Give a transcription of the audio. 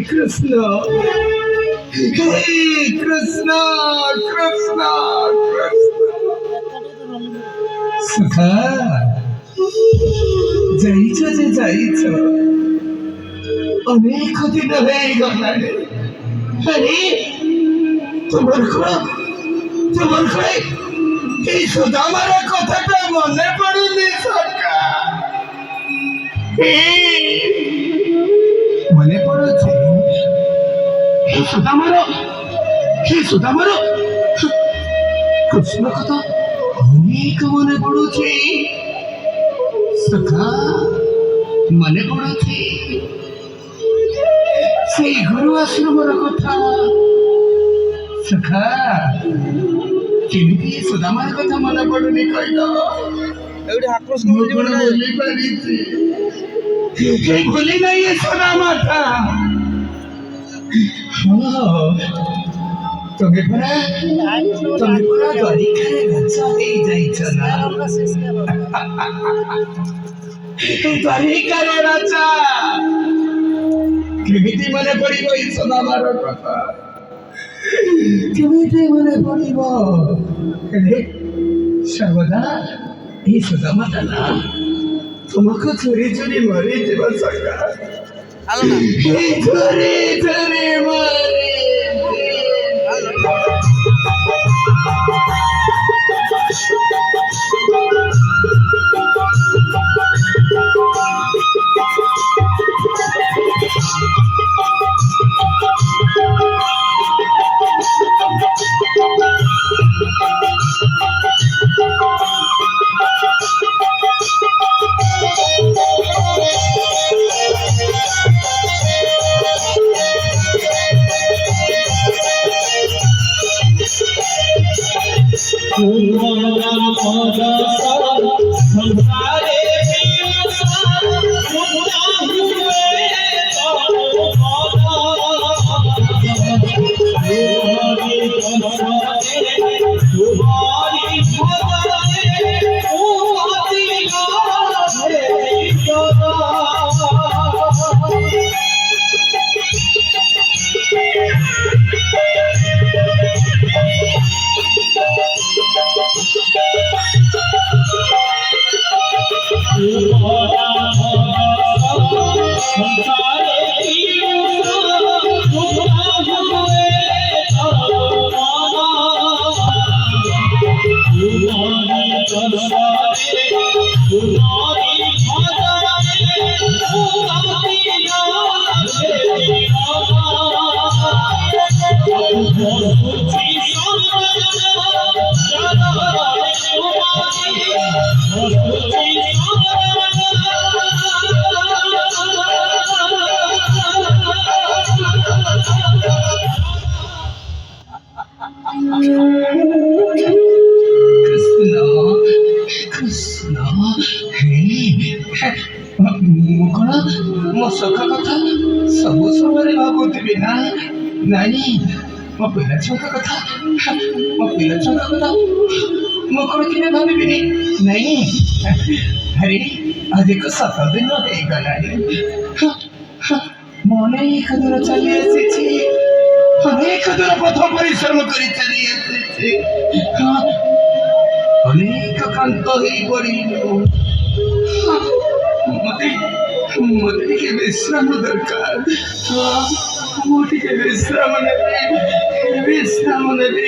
Krishna, hey Krishna, Krishna, Krishna. যাইছ যে যাইছ অনেক দিন হয়ে গেল। আরে তোমার এই সুদামার কথাটা মনে পড়েনি সরকার? মনে পড়েছে সুদামার কৃষ্ণ কথা অনেক মনে পড়ুছে সখা, মনে পড়ুছে সেই গুরু আশ্রমর কথা সখা। কেমিতি সুদামার কথা মনে পড়ুনি কইল? ভুলি নাই সুদামাটা। তুমি পুরা দ্বারিকার রাজা হয়ে যাইছ না? দ্বারিকার রাজা কেমিতি মনে পড়িব এই সুদামার কথা? কেমিতি মনে পড়িব? সর্বদা এই সুদামাটা না তোমাকে চুরি চুরি মারি দেব সরকার। চুরি চুরি মারি ସଖା କଥା ସବୁ ସମୟରେ ଭାବୁଥିବି ନା? ନାଇଁ, ମୋ ପିଲା ଛୁଆଙ୍କ କଥା, ମୋ ପିଲା ଛୁଆଙ୍କ କଥା ମୁଁ କଣ କେବେ ଭାବିବିନି? ନାଇଁ, ଆରେ ଆଜିକୁ 7 ଦିନ ହେଇଗଲାଣି। ମୁଁ ଅନେକ ଦୂର ଚାଲି ଆସିଛି, ଅନେକ ଦୂର ପଥ ପରିଶ୍ରମ କରି ଚାଲି ଆସିଛି, ଅନେକ କ୍ଳାନ୍ତ ହେଇ ପଡ଼ିଲୁ। ମତେ ମତେ ଟିକେ ବିଶ୍ରାମ ଦରକାର। ମୁଁ ଟିକେ ବିଶ୍ରାମ ନେବି, ବିଶ୍ରାମ ନେବି।